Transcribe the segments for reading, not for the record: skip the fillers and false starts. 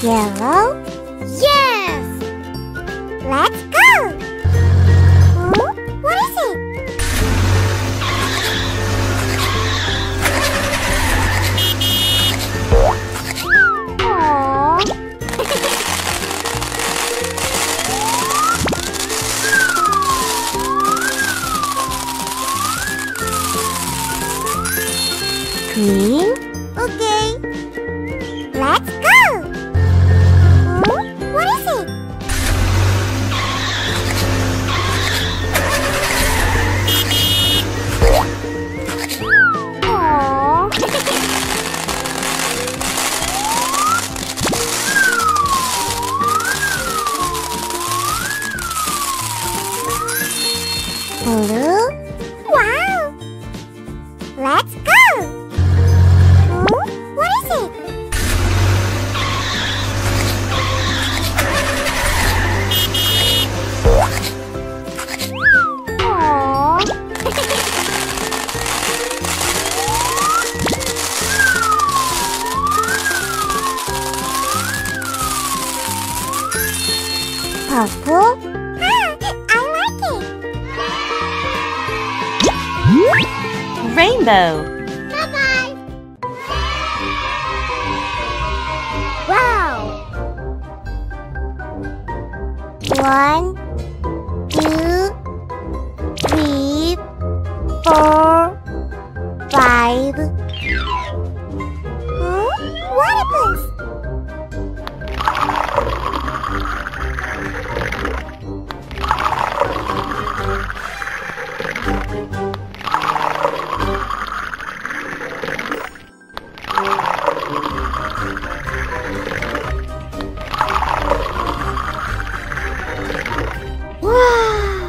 Yellow? Yes! Let's go! What is it? Aww. Green? Okay. Let's go! What is it? Aww. Blue? Wow! Let's go! What is it? Aww. Purple? I like it. Rainbow. Bye-bye. Wow. 1, 2, 3, 4, 5. What happens? Wow!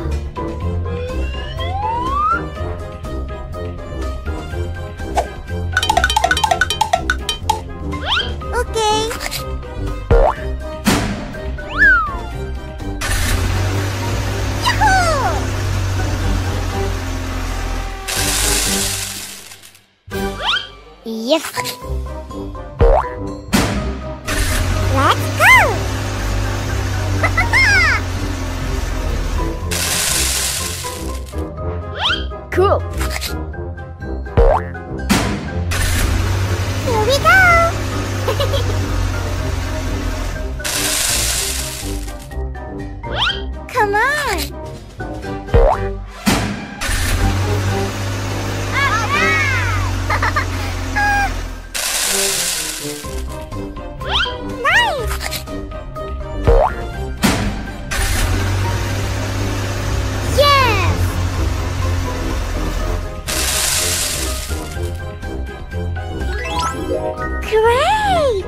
Okay. Yahoo! Yes. Let's go! Cool. Here we go. Come on. Nice. Yes. Great!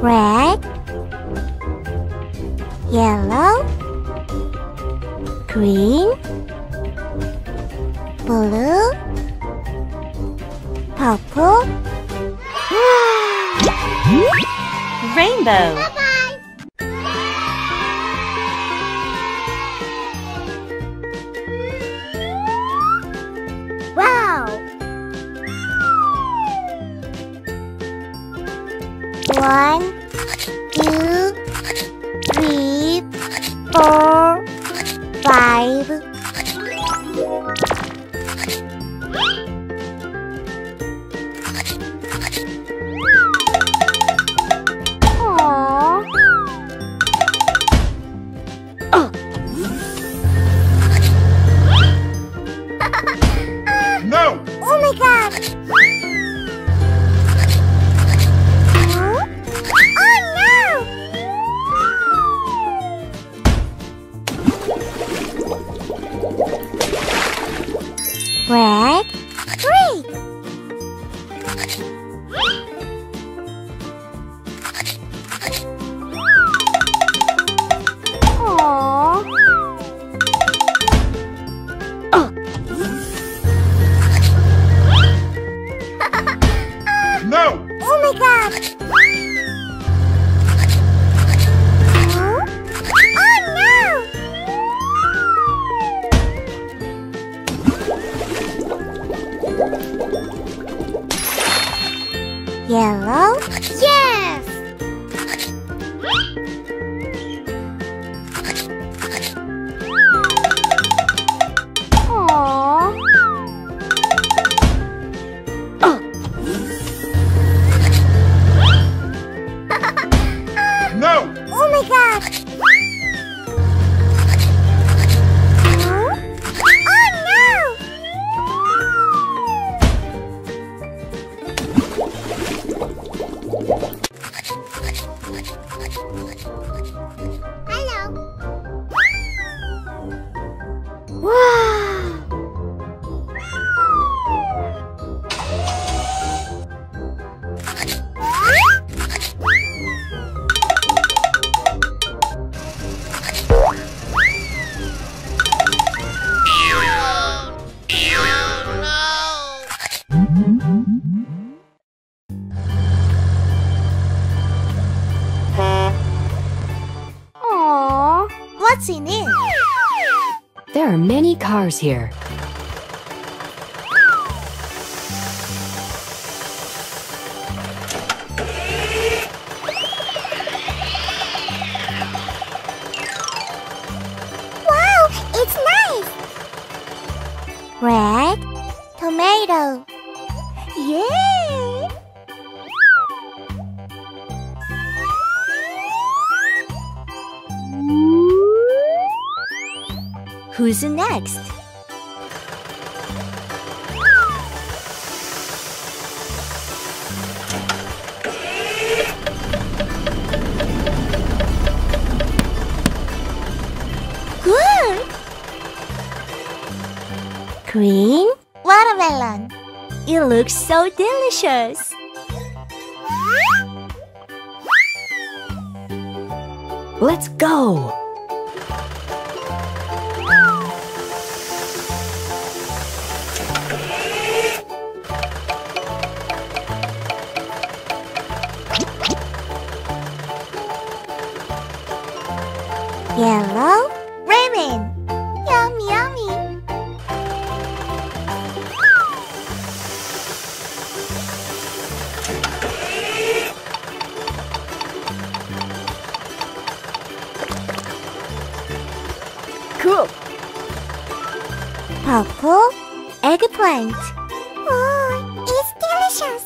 Red, yellow, green, blue, purple. Rainbow. Bye-bye. Wow. 1, 2, 3, 4, 5. Aww. Oh my god! Oh no! Hello! Wow! Aww, what's in it? There are many cars here. Wow, it's nice! Red tomato. Yay! Who's next? Good! Green watermelon. It looks so delicious. Let's go! Yellow ramen. Yummy, yummy. Cool! Purple eggplant. Oh, it's delicious.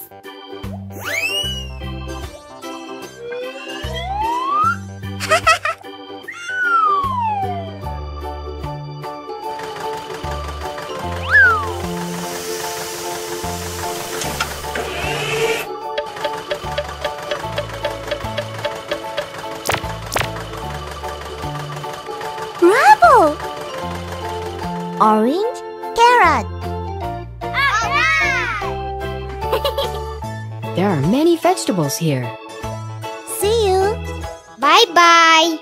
Bravo! Orange carrot. There are many vegetables here. See you. Bye-bye.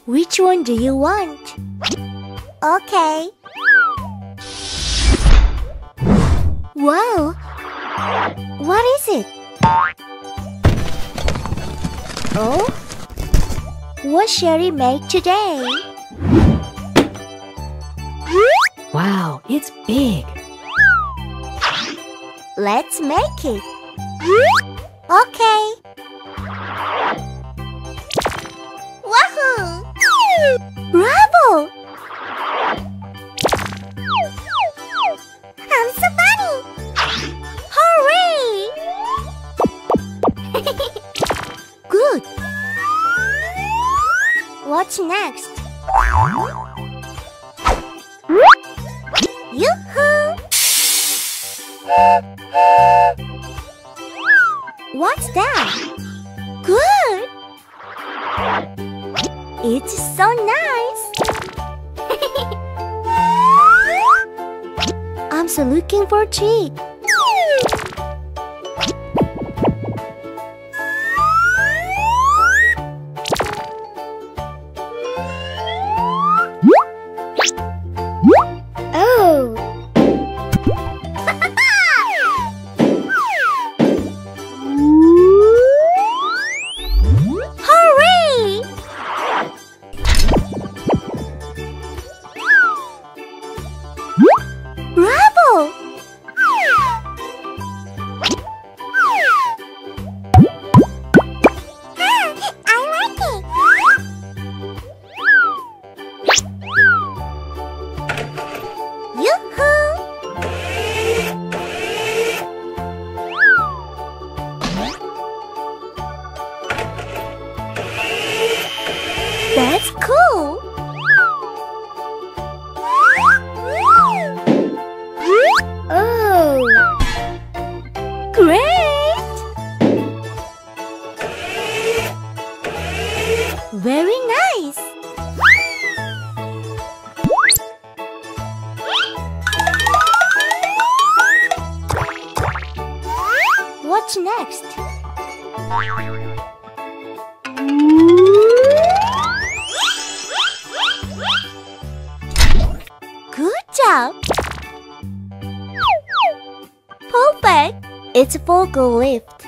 Which one do you want? Okay. Wow! What is it? Oh? What shall we make today? Wow, it's big. Let's make it. Okay. Wahoo! Bravo! I'm so funny! Hooray! Good. What's next? Yoo-hoo! What's that? Good! It's so nice! I'm so looking for a treat. Oh! Hooray! Bravo! What's next? Good job! Perfect! It's a vocal lift.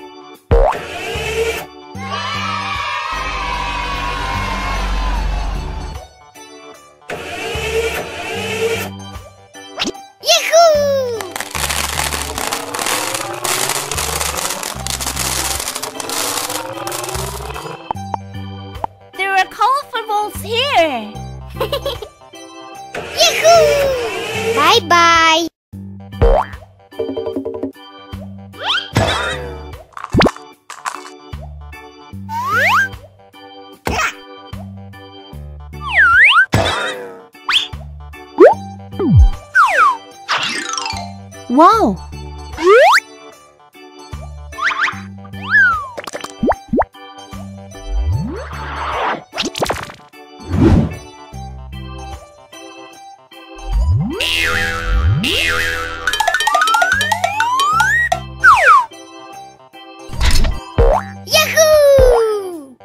There are colorful balls here. Yahoo! Bye-bye. Wow! Yahoo!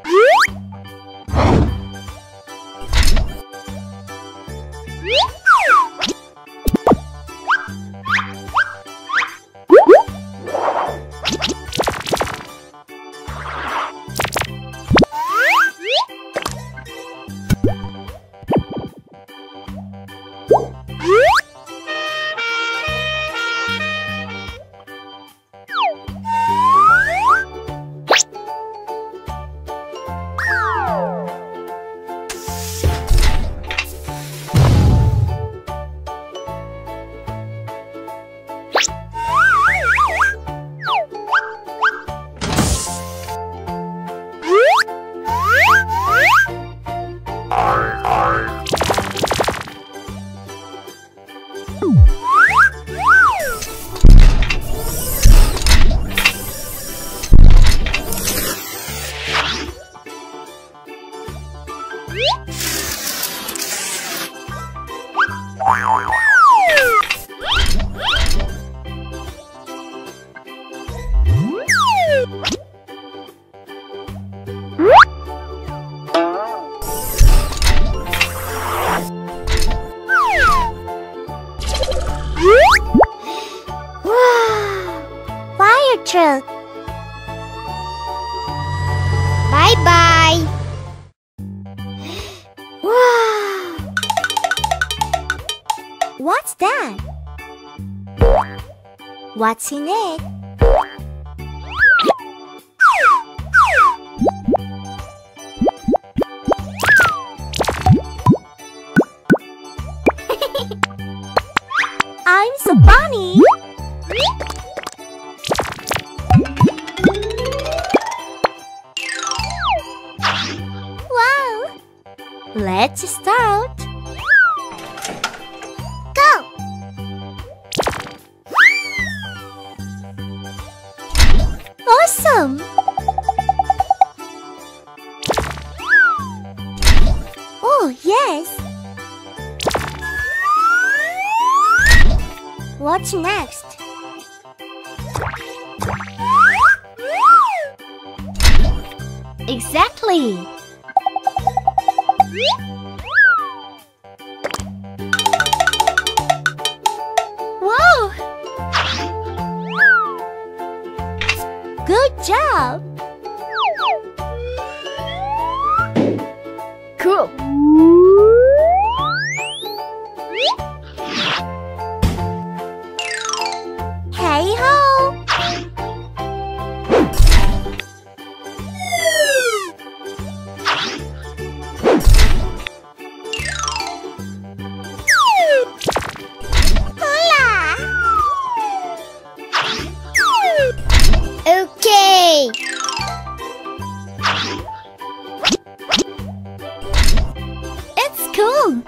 Fire truck. Bye-bye. Wow. What's that? What's in it? I'm so funny. Wow. Let's start. Go. Awesome. Oh, yes. What's next? Exactly. Wow! Good job. Cool! Hey ho! Hola! Okay. It's cool.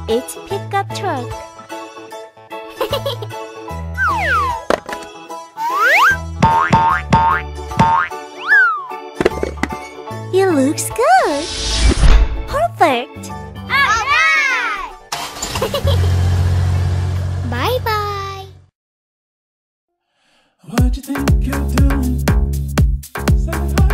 It's pickup truck. It looks good. Perfect. Alright. Bye-bye. What you think you're doing? Say hi.